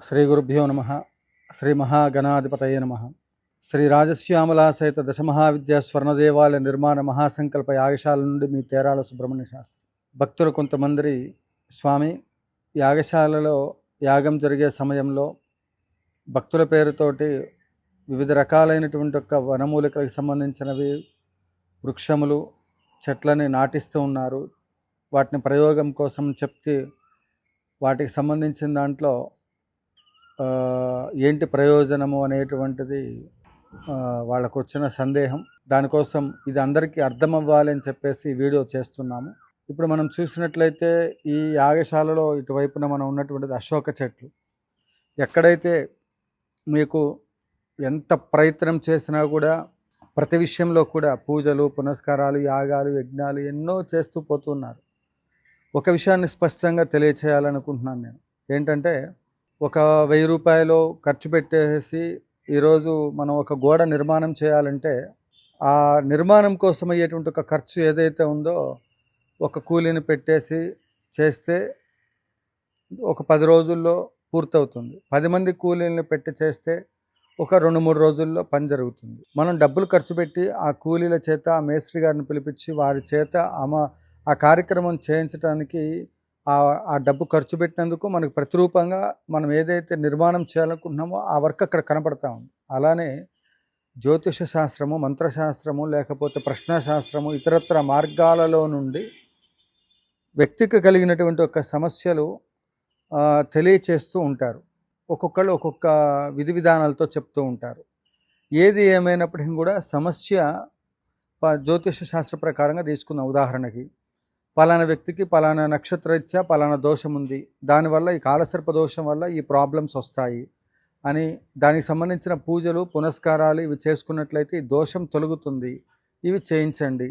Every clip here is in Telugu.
శ్రీ గురుభ్యో నమ. శ్రీ మహాగణాధిపతయే నమ. శ్రీ రాజశ్యామలా సహిత దశమహావిద్యా స్వర్ణదేవాలయ నిర్మాణ మహాసంకల్ప యాగశాల నుండి మీ తేరాల సుబ్రహ్మణ్య శాస్త్రి. భక్తులు కొంతమంది, స్వామి, యాగశాలలో యాగం జరిగే సమయంలో భక్తుల పేరుతోటి వివిధ రకాలైనటువంటి ఒక వనమూలికలకు సంబంధించినవి, వృక్షములు, చెట్లని నాటిస్తూ ఉన్నారు. వాటిని ప్రయోగం కోసం చెప్తే వాటికి సంబంధించిన దాంట్లో ఏంటి ప్రయోజనము అనేటువంటిది వాళ్ళకు వచ్చిన సందేహం. దానికోసం ఇది అందరికీ అర్థం అవ్వాలి అని చెప్పేసి వీడియో చేస్తున్నాము. ఇప్పుడు మనం చూసినట్లయితే ఈ యాగశాలలో ఇటువైపున మనం ఉన్నటువంటిది అశోక చెట్లు. ఎక్కడైతే మీకు ఎంత ప్రయత్నం చేసినా కూడా ప్రతి విషయంలో కూడా పూజలు, పునస్కారాలు, యాగాలు, యజ్ఞాలు ఎన్నో చేస్తూ పోతున్నారు. ఒక విషయాన్ని స్పష్టంగా తెలియచేయాలనుకుంటున్నాను నేను. ఏంటంటే, ఒక 1000 రూపాయలు ఖర్చు పెట్టేసి ఈరోజు మనం ఒక గోడ నిర్మాణం చేయాలంటే ఆ నిర్మాణం కోసం అయ్యేటువంటి ఒక ఖర్చు ఏదైతే ఉందో ఒక కూలీని పెట్టేసి చేస్తే ఒక 10 రోజుల్లో పూర్తవుతుంది. 10 మంది కూలీలను పెట్టి చేస్తే ఒక 2-3 రోజుల్లో పని జరుగుతుంది. మనం డబ్బులు ఖర్చు పెట్టి ఆ కూలీల చేత, ఆ మేస్త్రి గారిని పిలిపించి వారి చేత ఆ కార్యక్రమం చేయించడానికి ఆ డబ్బు ఖర్చు పెట్టినందుకు మనకు ప్రతిరూపంగా మనం ఏదైతే నిర్మాణం చేయాలనుకుంటున్నామో ఆ వర్క్ అక్కడ కనపడతా ఉంది. అలానే జ్యోతిష శాస్త్రము, మంత్రశాస్త్రము, లేకపోతే ప్రశ్నాశాస్త్రము, ఇతరత్ర మార్గాలలో నుండి వ్యక్తికి కలిగినటువంటి ఒక సమస్యలు తెలియచేస్తూ ఉంటారు. ఒక్కొక్కళ్ళు ఒక్కొక్క విధి విధానాలతో చెప్తూ ఉంటారు. ఏది ఏమైనప్పటికీ కూడా సమస్య జ్యోతిష శాస్త్ర ప్రకారంగా తీసుకున్న ఉదాహరణకి, పలానా వ్యక్తికి పలానా నక్షత్రరీత్యా పలానా దోషం ఉంది, దానివల్ల ఈ కాలసర్ప దోషం వల్ల ఈ ప్రాబ్లమ్స్ వస్తాయి అని దానికి సంబంధించిన పూజలు, పునస్కారాలు ఇవి చేసుకున్నట్లయితే ఈ దోషం తొలగుతుంది, ఇవి చేయించండి.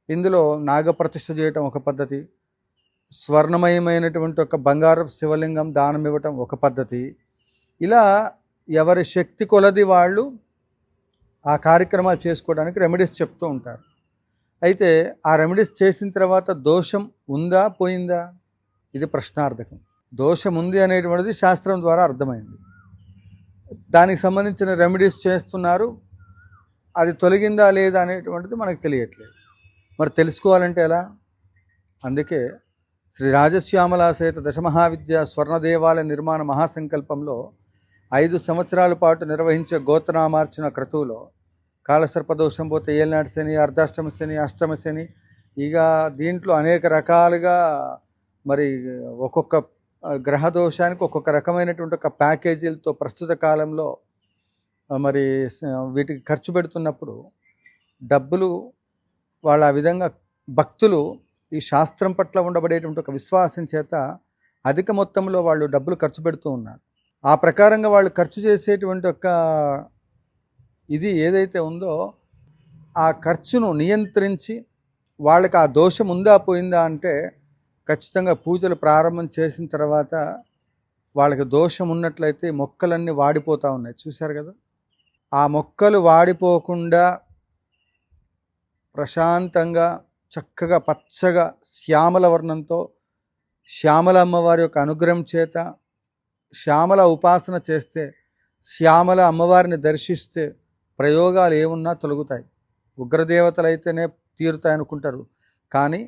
ఇందులో నాగప్రతిష్ఠ చేయటం ఒక పద్ధతి, స్వర్ణమయమైనటువంటి ఒక బంగారు శివలింగం దానం ఇవ్వటం ఒక పద్ధతి. ఇలా ఎవరి శక్తి కొలది వాళ్ళు ఆ కార్యక్రమాలు చేసుకోవడానికి రెమెడీస్ చెప్తూ ఉంటారు. అయితే ఆ రెమెడీస్ చేసిన తర్వాత దోషం ఉందా పోయిందా, ఇది ప్రశ్నార్థకం. దోషం ఉంది అనేటువంటిది శాస్త్రం ద్వారా అర్థమైంది. దానికి సంబంధించిన రెమెడీస్ చేస్తున్నారు, అది తొలగిందా లేదా అనేటువంటిది మనకు తెలియట్లేదు. మరి తెలుసుకోవాలంటే ఎలా? అందుకే శ్రీ రాజశ్యామలా సహిత దశమహావిద్య స్వర్ణదేవాలయ నిర్మాణ మహాసంకల్పంలో 5 సంవత్సరాల పాటు నిర్వహించే గోత్రనామార్చన క్రతువులో కాలసర్పదోషం పోతే ఏలినాటి శని, అర్ధాష్టమ శని, అష్టమ శని, ఇక దీంట్లో అనేక రకాలుగా మరి ఒక్కొక్క గ్రహ దోషానికి ఒక్కొక్క రకమైనటువంటి ఒక ప్యాకేజీలతో ప్రస్తుత కాలంలో మరి వీటికి ఖర్చు పెడుతున్నప్పుడు డబ్బులు వాళ్ళ ఆ విధంగా భక్తులు ఈ శాస్త్రం పట్ల ఉండబడేటువంటి ఒక విశ్వాసం చేత అధిక మొత్తంలో వాళ్ళు డబ్బులు ఖర్చు పెడుతూ ఉన్నారు. ఆ ప్రకారంగా వాళ్ళు ఖర్చు చేసేటువంటి ఒక ఇది ఏదైతే ఉందో ఆ ఖర్చును నియంత్రించి వాళ్ళకి ఆ దోషం ఉందా పోయిందా అంటే ఖచ్చితంగా పూజలు ప్రారంభం చేసిన తర్వాత వాళ్ళకి దోషం ఉన్నట్లయితే మొక్కలన్నీ వాడిపోతూ ఉన్నాయి. చూశారు కదా, ఆ మొక్కలు వాడిపోకుండా ప్రశాంతంగా చక్కగా పచ్చగా శ్యామల వర్ణంతో శ్యామల అమ్మవారి యొక్క అనుగ్రహం చేత శ్యామల ఉపాసన చేస్తే, శ్యామల అమ్మవారిని దర్శిస్తే ప్రయోగాలు ఏమున్నా తొలగుతాయి. ఉగ్రదేవతలు అయితేనే తీరుతాయి అనుకుంటారు, కానీ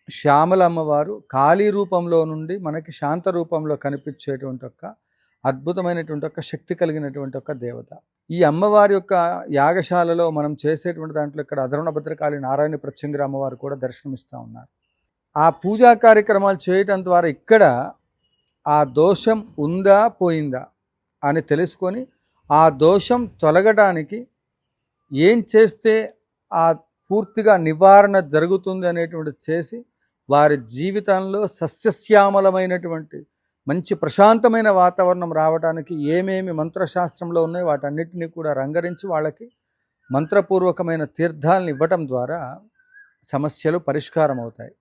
శ్యామల అమ్మవారు కాళీ రూపంలో నుండి మనకి శాంత రూపంలో కనిపించేటువంటి ఒక అద్భుతమైనటువంటి ఒక శక్తి కలిగినటువంటి ఒక దేవత. ఈ అమ్మవారి యొక్క యాగశాలలో మనం చేసేటువంటి దాంట్లో ఇక్కడ అధర్వణ భద్రకాళి నారాయణ ప్రత్యంగిర అమ్మవారు కూడా దర్శనమిస్తూ ఉన్నారు. ఆ పూజా కార్యక్రమాలు చేయటం ద్వారా ఇక్కడ ఆ దోషం ఉందా పోయిందా అని తెలుసుకొని ఆ దోషం తొలగడానికి ఏం చేస్తే ఆ పూర్తిగా నివారణ జరుగుతుంది అనేటువంటి చేసి వారి జీవితంలో సస్యశ్యామలమైనటువంటి మంచి ప్రశాంతమైన వాతావరణం రావడానికి ఏమేమి మంత్రశాస్త్రంలో ఉన్నాయో వాటన్నిటినీ కూడా రంగరించి వాళ్ళకి మంత్రపూర్వకమైన తీర్థాలను ఇవ్వటం ద్వారా సమస్యలు పరిష్కారం అవుతాయి.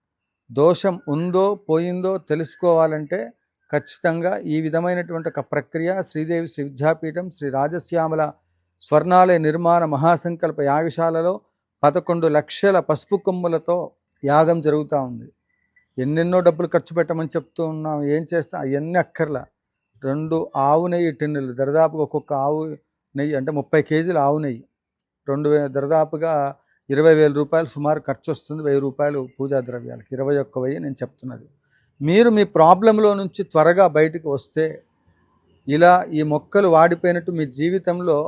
దోషం ఉందో పోయిందో తెలుసుకోవాలంటే ఖచ్చితంగా ఈ విధమైనటువంటి ఒక ప్రక్రియ శ్రీదేవి శ్రీ విద్యాపీఠం శ్రీ రాజశ్యామల స్వర్ణాలయ నిర్మాణ మహాసంకల్ప యాగశాలలో 11 లక్షల పసుపు కొమ్ములతో యాగం జరుగుతూ ఉంది. ఎన్నెన్నో డబ్బులు ఖర్చు పెట్టమని చెప్తూ ఉన్నాం, ఏం చేస్తాం, అవన్నీ అక్కర్లా. 2 ఆవు నెయ్యి టిన్నులు, దరిదాపుగా ఒక్కొక్క ఆవు నెయ్యి అంటే 30 కేజీల ఆవు నెయ్యి, దరిదాపుగా 20,000 రూపాయలు సుమారు ఖర్చు వస్తుంది. 1000 రూపాయలు పూజా ద్రవ్యాలకు, 21,000 నేను చెప్తున్నది. మీరు మీ ప్రాబ్లంలో నుంచి త్వరగా బయటకు వస్తే, ఇలా ఈ మొక్కలు వాడిపోయినట్టు మీ జీవితంలో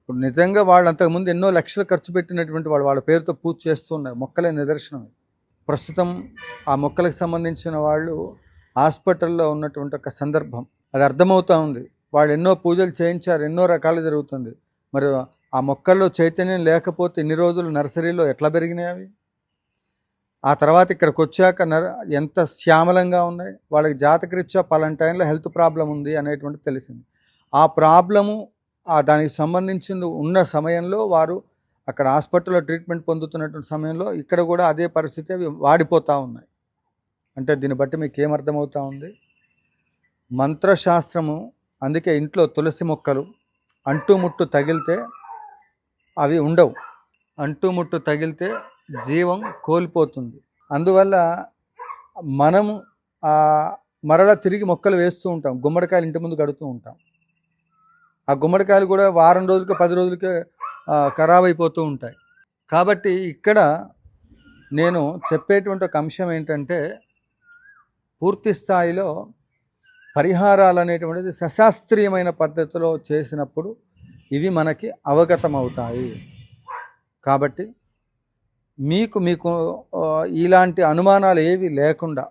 ఇప్పుడు నిజంగా వాళ్ళు అంతకుముందు ఎన్నో లక్షలు ఖర్చు పెట్టినటువంటి వాళ్ళ పేరుతో పూజ చేస్తూ ఉన్నారు. మొక్కలే నిదర్శనం. ప్రస్తుతం ఆ మొక్కలకు సంబంధించిన వాళ్ళు హాస్పిటల్లో ఉన్నటువంటి ఒక సందర్భం అది అర్థమవుతూ ఉంది. వాళ్ళు ఎన్నో పూజలు చేయించారు, ఎన్నో రకాలు జరుగుతుంది. మరి ఆ మొక్కల్లో చైతన్యం లేకపోతే ఇన్ని రోజులు నర్సరీలో ఎట్లా పెరిగినాయి అవి? ఆ తర్వాత ఇక్కడికి వచ్చాక ఎంత శ్యామలంగా ఉన్నాయి. వాళ్ళకి జాతకరీత్యా పలానా టైంలో హెల్త్ ప్రాబ్లం ఉంది అనేటువంటి తెలిసింది. ఆ ప్రాబ్లము దానికి సంబంధించింది ఉన్న సమయంలో వారు అక్కడ హాస్పిటల్లో ట్రీట్మెంట్ పొందుతున్నటువంటి సమయంలో ఇక్కడ కూడా అదే పరిస్థితి, అవి వాడిపోతూ ఉన్నాయి. అంటే దీన్ని బట్టి మీకు ఏమర్థమవుతూ ఉంది? మంత్రశాస్త్రము, అందుకే ఇంట్లో తులసి మొక్కలు అంటుముట్టు తగిలితే అవి ఉండవు, అంటుముట్టు తగిలితే జీవం కోల్పోతుంది. అందువల్ల మనము మరలా తిరిగి మొక్కలు వేస్తూ ఉంటాం. గుమ్మడికాయలు ఇంటి ముందు కడుతూ ఉంటాం. ఆ గుమ్మడికాయలు కూడా వారం రోజులకి 10 రోజులకే ఖరాబ్ అయిపోతూ ఉంటాయి. కాబట్టి ఇక్కడ నేను చెప్పేటువంటి ఒక అంశం ఏంటంటే, పూర్తి స్థాయిలో పరిహారాలు అనేటువంటిది సశాస్త్రీయమైన పద్ధతిలో చేసినప్పుడు ఇవి మనకి అవగతమవుతాయి. కాబట్టి మీకు ఇలాంటి అనుమానాలు ఏవి లేకుండా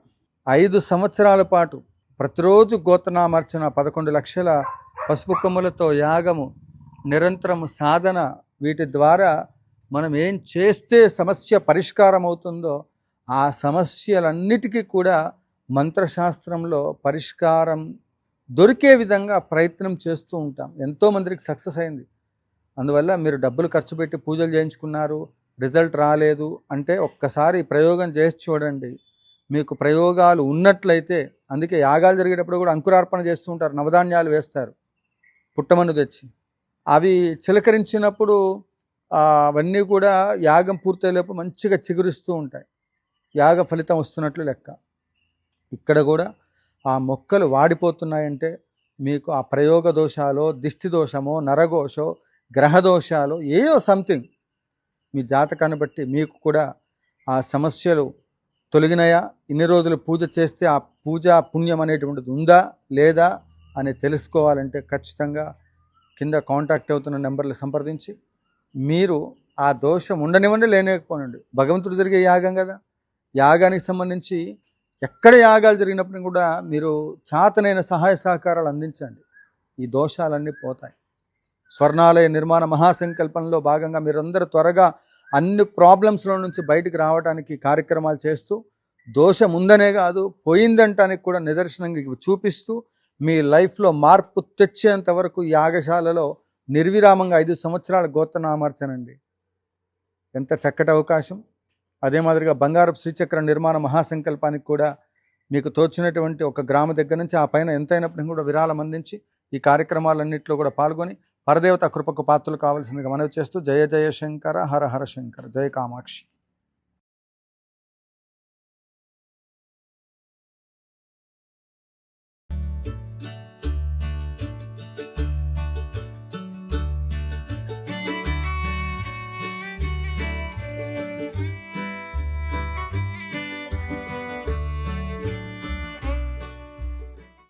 5 సంవత్సరాల పాటు ప్రతిరోజు గోత్రనామార్చన, 11 లక్షల పసుపు కొమ్ములతో యాగము, నిరంతరము సాధన, వీటి ద్వారా మనం ఏం చేస్తే సమస్య పరిష్కారం అవుతుందో ఆ సమస్యలన్నిటికీ కూడా మంత్రశాస్త్రంలో పరిష్కారం దొరికే విధంగా ప్రయత్నం చేస్తూ ఉంటాం. ఎంతోమందికి సక్సెస్ అయింది. అందువల్ల మీరు డబ్బులు ఖర్చు పెట్టి పూజలు చేయించుకున్నారు, రిజల్ట్ రాలేదు అంటే ఒక్కసారి ప్రయోగం చేసి చూడండి. మీకు ప్రయోగాలు ఉన్నట్లయితే, అందుకే యాగాలు జరిగేటప్పుడు కూడా అంకురార్పణ చేస్తూ ఉంటారు, నవధాన్యాలు వేస్తారు పుట్టమన్ను తెచ్చి. అవి చిలకరించినప్పుడు అవన్నీ కూడా యాగం పూర్తయ్యేలోపు మంచిగా చిగురిస్తూ ఉంటాయి, యాగ ఫలితం వస్తున్నట్లు లెక్క. ఇక్కడ కూడా ఆ మొక్కలు వాడిపోతున్నాయంటే మీకు ఆ ప్రయోగ దోషాలో, దిష్టి దోషమో, నరఘోషో, గ్రహదోషాలు ఏయో సంథింగ్ మీ జాతకాన్ని బట్టి మీకు కూడా ఆ సమస్యలు తొలగినాయా, ఇన్ని రోజులు పూజ చేస్తే ఆ పూజా పుణ్యం అనేటువంటిది ఉందా లేదా అని తెలుసుకోవాలంటే ఖచ్చితంగా కింద కాంటాక్ట్ అవుతున్న నెంబర్లు సంప్రదించి మీరు ఆ దోషం ఉండనివ్వండి, లేనేకపోనండి. భగవంతుడు జరిగే యాగం కదా, యాగానికి సంబంధించి ఎక్కడ యాగాలు జరిగినప్పుడు కూడా మీరు చాతనైన సహాయ సహకారాలు అందించండి, ఈ దోషాలన్నీ పోతాయి. స్వర్ణాలయ నిర్మాణ మహాసంకల్పంలో భాగంగా మీరందరూ త్వరగా అన్ని ప్రాబ్లమ్స్లో నుంచి బయటికి రావడానికి కార్యక్రమాలు చేస్తూ, దోషం ఉందనే కాదు పోయిందంటానికి కూడా నిదర్శనంగా చూపిస్తూ మీ లైఫ్లో మార్పు తెచ్చేంత వరకు యాగశాలలో నిర్విరామంగా 5 సంవత్సరాల గోత్రనామార్చనండి. ఎంత చక్కటి అవకాశం. అదే మాదిరిగా బంగారపు శ్రీచక్ర నిర్మాణ మహాసంకల్పానికి కూడా మీకు తోచినటువంటి ఒక గ్రామ దగ్గర నుంచి ఆ పైన ఎంతైనప్పటికీ కూడా విరాళం అందించి ఈ కార్యక్రమాలన్నింటిలో కూడా పాల్గొని పరదేవత కృపకు పాత్రలు కావాల్సిందిగా మనవి చేస్తూ, జయ జయ శంకర, హర హర శంకర, జయ కామాక్షి.